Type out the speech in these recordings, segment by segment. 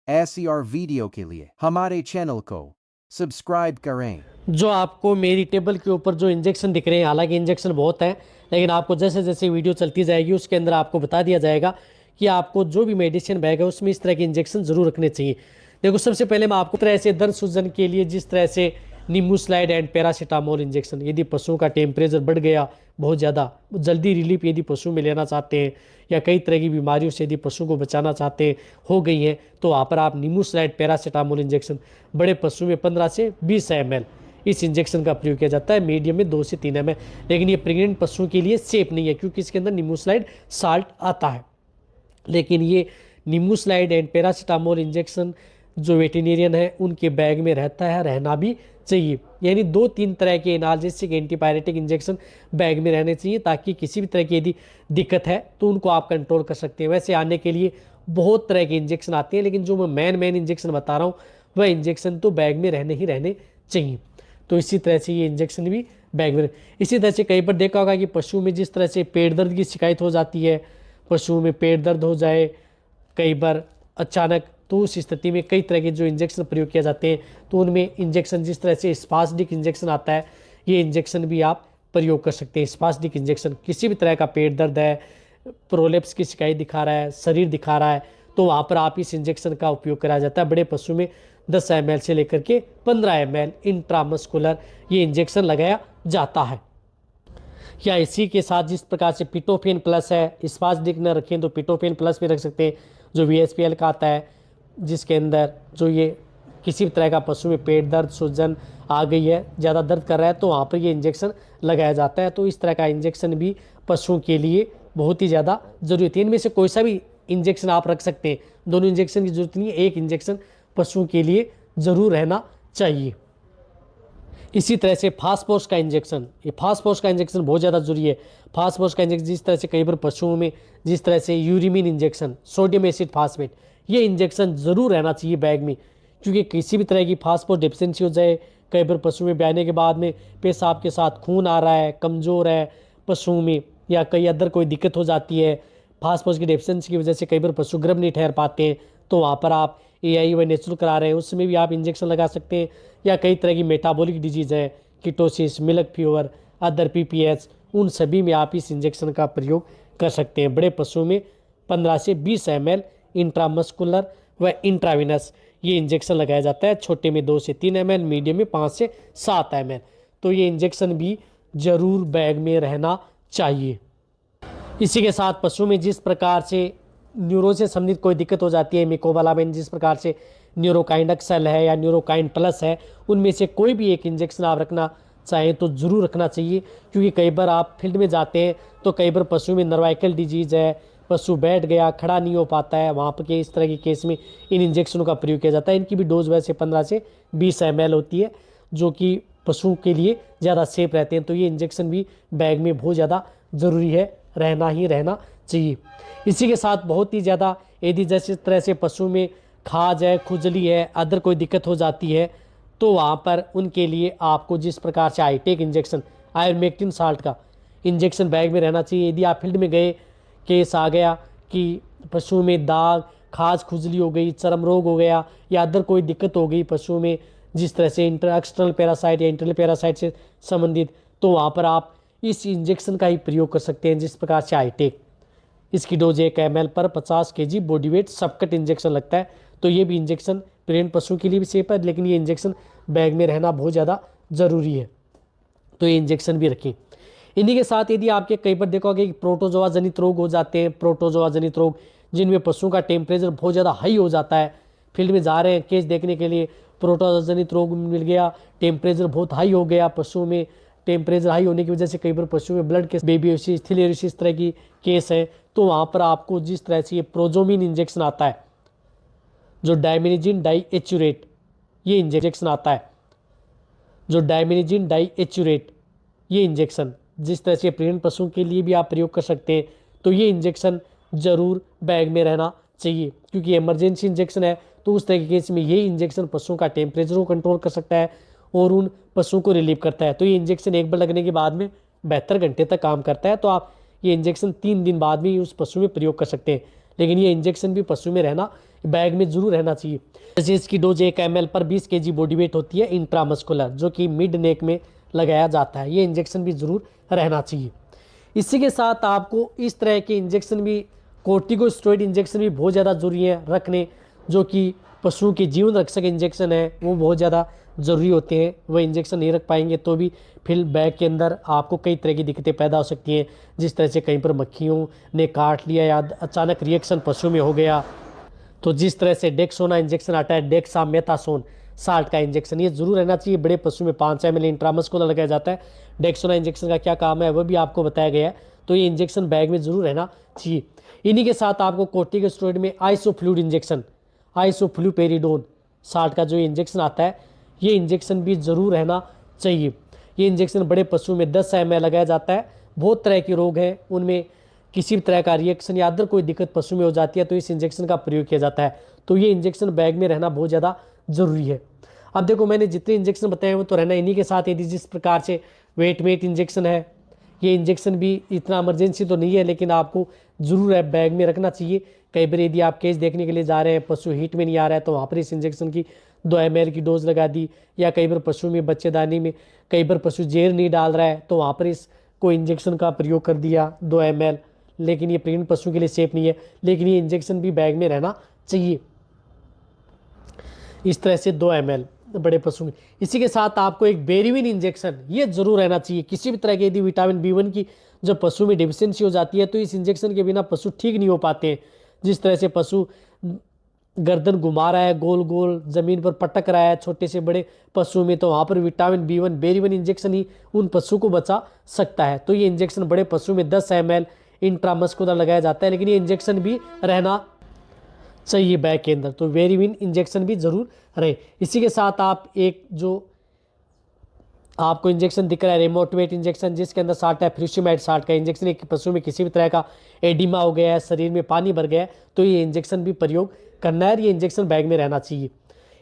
ऐसी और वीडियो के लिए हमारे चैनल को सब्सक्राइब करें। जो आपको मेरी टेबल के ऊपर जो इंजेक्शन दिख रहे हैं, हालांकि इंजेक्शन बहुत हैं, लेकिन आपको जैसे जैसे वीडियो चलती जाएगी उसके अंदर आपको बता दिया जाएगा कि आपको जो भी मेडिसिन बैग है उसमें इस तरह के इंजेक्शन जरूर रखने चाहिए। देखो, सबसे पहले मैं आपको तरह से दर्द सूजन के लिए जिस तरह से नीमूस्लाइड एंड पैरासीटामोल इंजेक्शन, यदि पशुओं का टेम्परेचर बढ़ गया बहुत ज़्यादा, जल्दी रिलीफ यदि पशु में लेना चाहते हैं या कई तरह की बीमारियों से यदि पशु को बचाना चाहते हैं हो गई हैं, तो वहाँ पर आप नीमूस्लाइड पैरासीटामोल इंजेक्शन बड़े पशु में 15 से 20 ml इस इंजेक्शन का प्रयोग किया जाता है, मीडियम में 2 से 3 ml। लेकिन ये प्रेग्नेंट पशुओं के लिए सेफ नहीं है क्योंकि इसके अंदर नीमूस्लाइड साल्ट आता है। लेकिन ये नीमूस्लाइड एंड पैरासीटामोल इंजेक्शन जो वेटेरिनियन है उनके बैग में रहता है, रहना भी चाहिए। यानी 2-3 तरह के एनाल्जेसिक एंटीबायोटिक इंजेक्शन बैग में रहने चाहिए ताकि किसी भी तरह की यदि दिक्कत है तो उनको आप कंट्रोल कर सकते हैं। वैसे आने के लिए बहुत तरह के इंजेक्शन आते हैं, लेकिन जो मैं मेन इंजेक्शन बता रहा हूँ वह इंजेक्शन तो बैग में रहने चाहिए। तो इसी तरह से ये इंजेक्शन भी बैग में। इसी तरह से कई बार देखा होगा कि पशु में जिस तरह से पेट दर्द की शिकायत हो जाती है, पशुओं में पेट दर्द हो जाए कई बार अचानक, तो उस स्थिति में कई तरह के जो इंजेक्शन प्रयोग किए जाते हैं, तो उनमें इंजेक्शन जिस तरह से स्पास्टिक इंजेक्शन आता है, ये इंजेक्शन भी आप प्रयोग कर सकते हैं। स्पास्टिक इंजेक्शन किसी भी तरह का पेट दर्द है, प्रोलेप्स की शिकायत दिखा रहा है, शरीर दिखा रहा है, तो वहाँ पर आप इस इंजेक्शन का उपयोग कराया जाता है। बड़े पशु में 10 ml से लेकर के 15 ml इंट्रामस्कुलर ये इंजेक्शन लगाया जाता है। या इसी के साथ जिस प्रकार से पिटोफेन प्लस है, स्पास्टिक न रखें तो पिटोफेन प्लस भी रख सकते हैं, जो VSPL का आता है, जिसके अंदर जो ये किसी भी तरह का पशु में पेट दर्द सूजन आ गई है, ज़्यादा दर्द कर रहा है, तो वहाँ पर ये इंजेक्शन लगाया जाता है। तो इस तरह का इंजेक्शन भी पशुओं के लिए बहुत ही ज़्यादा ज़रूरत है। इनमें से कोई सा भी इंजेक्शन आप रख सकते हैं, दोनों इंजेक्शन की जरूरत नहीं है, एक इंजेक्शन पशुओं के लिए ज़रूर रहना चाहिए। इसी तरह से फास्फोरस का इंजेक्शन, ये फास्फोरस का इंजेक्शन बहुत ज़्यादा जरूरी है। फास्फोरस का इंजेक्शन जिस तरह से कई बार पशुओं में जिस तरह से यूरिमिन इंजेक्शन, सोडियम एसिड फास्फेट, ये इंजेक्शन ज़रूर रहना चाहिए बैग में, क्योंकि किसी भी तरह की फास्फोरस डेफिशिएंसी हो जाए, कई बार पशु में ब्याने के बाद में पेशाब के साथ खून आ रहा है, कमज़ोर है पशुओं में, या कई अदर कोई दिक्कत हो जाती है, फास्फोरस की डेफिशिएंसी की वजह से कई बार पशु गर्भ नहीं ठहर पाते हैं, तो वहाँ पर आप AIY नेचुरल करा रहे हैं उसमें भी आप इंजेक्शन लगा सकते हैं। या कई तरह की मेटाबॉलिक डिजीज़ है, ketosis, milk fever, other PPH, उन सभी में आप इस इंजेक्शन का प्रयोग कर सकते हैं। बड़े पशुओं में 15 से 20 ml इंट्रामस्कुलर व इंट्राविनस ये इंजेक्शन लगाया जाता है। छोटे में 2 से 3 ml, मीडियम में 5 से 7 ml। तो ये इंजेक्शन भी ज़रूर बैग में रहना चाहिए। इसी के साथ पशु में जिस प्रकार से न्यूरो से संबंधित कोई दिक्कत हो जाती है, मिकोबालामिन जिस प्रकार से न्यूरोकाइंड एक्सेल है या न्यूरोकाइंड प्लस है, उनमें से कोई भी एक इंजेक्शन आप रखना चाहें तो ज़रूर रखना चाहिए। क्योंकि कई बार आप फील्ड में जाते हैं तो कई बार पशु में नर्वाइकल डिजीज़ है, पशु बैठ गया, खड़ा नहीं हो पाता है, वहाँ पर के इस तरह के केस में इन इंजेक्शनों का प्रयोग किया जाता है। इनकी भी डोज वैसे 15 से 20 ml होती है, जो कि पशुओं के लिए ज़्यादा सेफ रहते हैं। तो ये इंजेक्शन भी बैग में बहुत ज़्यादा ज़रूरी है, रहना चाहिए। इसी के साथ बहुत ही ज़्यादा यदि जैसे तरह से पशु में खाज है, खुजली है, अदर कोई दिक्कत हो जाती है, तो वहाँ पर उनके लिए आपको जिस प्रकार से आईटेक इंजेक्शन, आयरमेक्टिन साल्ट का इंजेक्शन बैग में रहना चाहिए। यदि आप फील्ड में गए, केस आ गया कि पशु में दाग, खाज खुजली हो गई, चर्म रोग हो गया या अदर कोई दिक्कत हो गई पशु में, जिस तरह से एक्सटर्नल पैरासाइट या इंटरनल पैरासाइट से संबंधित, तो वहाँ पर आप इस इंजेक्शन का ही प्रयोग कर सकते हैं। जिस प्रकार से आईटेक, इसकी डोज 1 ml पर 50 kg बॉडी वेट सबकट इंजेक्शन लगता है। तो ये भी इंजेक्शन प्रेग्नेंट पशु के लिए भी सेफ है, लेकिन ये इंजेक्शन बैग में रहना बहुत ज़्यादा ज़रूरी है, तो ये इंजेक्शन भी रखें। इन्हीं के साथ यदि आपके कई बार देखोगे कि प्रोटोजोआ जनित रोग हो जाते हैं, प्रोटोजोआ जनित रोग जिनमें पशुओं का टेम्परेचर बहुत ज़्यादा हाई हो जाता है, फील्ड में जा रहे हैं केस देखने के लिए, प्रोटोजोआ जनित रोग मिल गया, टेम्परेचर बहुत हाई हो गया पशुओं में, टेम्परेचर हाई होने की वजह से कई बार पशुओं में ब्लड के बेबीओसिस, थिलेरियोसिस तरह की केस है, तो वहाँ पर आपको जिस तरह से ये प्रोजोमिन इंजेक्शन आता है, जो डायमिनिजिन डाइएचुरेट ये इंजेक्शन आता है, जो डायमिनिजिन डाइएचुरेट ये इंजेक्शन जिस तरह से प्रेग्नेंट पशुओं के लिए भी आप प्रयोग कर सकते हैं। तो ये इंजेक्शन ज़रूर बैग में रहना चाहिए, क्योंकि इमरजेंसी इंजेक्शन है। तो उस तरह के केस में ये इंजेक्शन पशुओं का टेम्परेचर को कंट्रोल कर सकता है और उन पशुओं को रिलीव करता है। तो ये इंजेक्शन एक बार लगने के बाद में 72 घंटे तक काम करता है। तो आप ये इंजेक्शन 3 दिन बाद भी उस पशु में प्रयोग कर सकते हैं, लेकिन ये इंजेक्शन भी पशु में रहना बैग में ज़रूर रहना चाहिए। जैसे इसकी डोज 1 ml पर 20 kg बॉडी वेट होती है इंट्रामस्कुलर, जो कि मिड नेक में लगाया जाता है। ये इंजेक्शन भी ज़रूर रहना चाहिए। इसी के साथ आपको इस तरह के इंजेक्शन भी, कोर्टिकोस्टेरॉइड इंजेक्शन भी बहुत ज़्यादा ज़रूरी है रखने, जो कि पशुओं के जीवन रक्षक इंजेक्शन है, वो बहुत ज़्यादा ज़रूरी होते हैं। वह इंजेक्शन नहीं रख पाएंगे तो भी फिर बैग के अंदर आपको कई तरह की दिक्कतें पैदा हो सकती हैं, जिस तरह से कहीं पर मक्खियों ने काट लिया या अचानक रिएक्शन पशु में हो गया। तो जिस तरह से डेक्सोना इंजेक्शन आता है, डेक्सामेथासोन साल्ट का इंजेक्शन, ये जरूर रहना चाहिए। बड़े पशु में 5 ml इंट्रामस्कुलर लगाया जाता है। डेक्सोना इंजेक्शन का क्या काम है वह भी आपको बताया गया है, तो ये इंजेक्शन बैग में जरूर रहना चाहिए। इन्हीं के साथ आपको कोर्टिकोस्टेरॉइड में आइसोफ्लूइड इंजेक्शन, आइसोफ्लूपेरिडोन साल्ट का जो इंजेक्शन आता है, ये इंजेक्शन भी जरूर रहना चाहिए। ये इंजेक्शन बड़े पशु में 10 ml लगाया जाता है। बहुत तरह के रोग हैं, उनमें किसी भी तरह का रिएक्शन या अदर कोई दिक्कत पशु में हो जाती है तो इस इंजेक्शन का प्रयोग किया जाता है। तो ये इंजेक्शन बैग में रहना बहुत ज़्यादा ज़रूरी है। अब देखो, मैंने जितने इंजेक्शन बताए वो तो रहना। इन्हीं के साथ यदि जिस प्रकार से वेट इंजेक्शन है, ये इंजेक्शन भी इतना इमरजेंसी तो नहीं है, लेकिन आपको ज़रूर है बैग में रखना चाहिए। कई बार यदि आप केस देखने के लिए जा रहे हैं, पशु हीट में नहीं आ रहा है, तो वहाँ पर इस इंजेक्शन की 2 ml की डोज लगा दी। या कई बार पशु में बच्चेदानी में कई बार पशु जेर नहीं डाल रहा है, तो वहाँ पर इसको इंजेक्शन का प्रयोग कर दिया 2 ml। लेकिन ये प्रेग्नेंट पशु के लिए सेफ नहीं है, लेकिन ये इंजेक्शन भी बैग में रहना चाहिए। इस तरह से 2 ml बड़े पशु में। इसी के साथ आपको एक बेरीविन इंजेक्शन ये जरूर रहना चाहिए। किसी भी तरह की यदि विटामिन B1 की जब पशु में डिफिशियंसी हो जाती है तो इस इंजेक्शन के बिना पशु ठीक नहीं हो पाते हैं। जिस तरह से पशु गर्दन घुमा रहा है, गोल गोल जमीन पर पटक रहा है छोटे से बड़े पशु में, तो वहाँ पर विटामिन B1 बेरीविन इंजेक्शन ही उन पशु को बचा सकता है। तो ये इंजेक्शन बड़े पशु में 10 ml इंट्रामस्कुलर लगाया जाता है, लेकिन ये इंजेक्शन भी रहना चाहिए बैग के अंदर। तो वेरिविन इंजेक्शन भी जरूर रहे। इसी के साथ आप एक जो आपको इंजेक्शन दिख रहा है रेमोटिवेट इंजेक्शन, जिसके अंदर साल्ट है फ्यूसिमाइड साल्ट का इंजेक्शन। एक पशु में किसी भी तरह का एडिमा हो गया है, शरीर में पानी भर गया है, तो ये इंजेक्शन भी प्रयोग करना है। ये इंजेक्शन बैग में रहना चाहिए।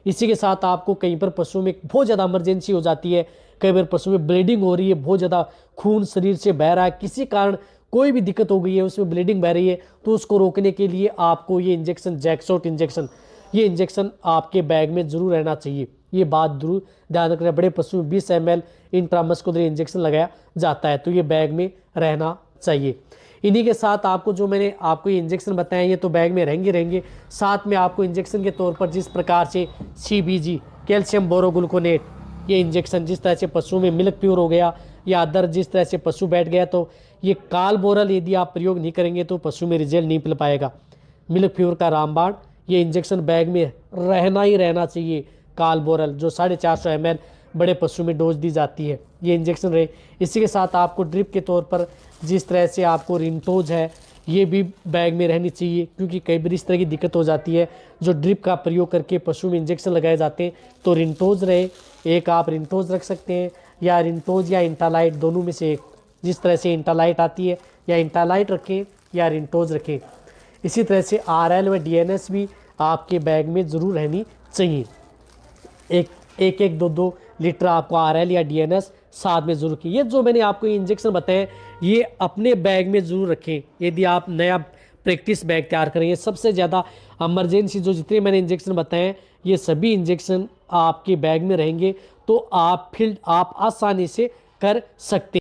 इसी के साथ आपको कहीं पर पशु में बहुत ज़्यादा इमरजेंसी हो जाती है, कई बार पशु में ब्लीडिंग हो रही है, बहुत ज़्यादा खून शरीर से बह रहा है, किसी कारण कोई भी दिक्कत हो गई है, उसमें ब्लीडिंग बह रही है, तो उसको रोकने के लिए आपको ये इंजेक्शन जैक्सोट इंजेक्शन, ये इंजेक्शन आपके बैग में जरूर रहना चाहिए। ये बात जरूर ध्यान रखना। बड़े पशु में 20 ml इंट्रामस्कुलर इंजेक्शन लगाया जाता है, तो ये बैग में रहना चाहिए। इन्हीं के साथ आपको जो मैंने आपको ये इंजेक्शन बताए, ये तो बैग में रहेंगे। साथ में आपको इंजेक्शन के तौर पर जिस प्रकार से CBG कैल्शियम बोरोग्लूकोनेट, ये इंजेक्शन जिस तरह से पशु में मिल्क प्योर हो गया या अदर जिस तरह से पशु बैठ गया, तो ये कालबोरल यदि आप प्रयोग नहीं करेंगे तो पशु में रिजल्ट नहीं मिल पाएगा। मिल्क प्योर का रामबाण, ये इंजेक्शन बैग में रहना ही रहना चाहिए। कालबोरल जो 450 ml बड़े पशु में डोज दी जाती है, ये इंजेक्शन रहे। इसी के साथ आपको ड्रिप के तौर पर जिस तरह से आपको रिंटोज है, ये भी बैग में रहनी चाहिए, क्योंकि कई बार इस तरह की दिक्कत हो जाती है जो ड्रिप का प्रयोग करके पशु में इंजेक्शन लगाए जाते हैं। तो रिंटोज रहे, एक आप रिंटोज रख सकते हैं, या रिंटोज या इंटालाइट, दोनों में से एक। जिस तरह से इंटालाइट आती है, या इंटालाइट रखें या रिंटोज रखें। इसी तरह से RL व DNS भी आपके बैग में ज़रूर रहनी चाहिए। एक 2 लीटर आपको RL या DNS साथ में ज़रूर की। ये जो मैंने आपको इंजेक्शन बताए, ये अपने बैग में ज़रूर रखें यदि आप नया प्रैक्टिस बैग तैयार करेंगे। सबसे ज़्यादा इमरजेंसी जो जितने मैंने इंजेक्शन बताए, ये सभी इंजेक्शन आपके बैग में रहेंगे, तो आप आसानी से कर सकते हैं।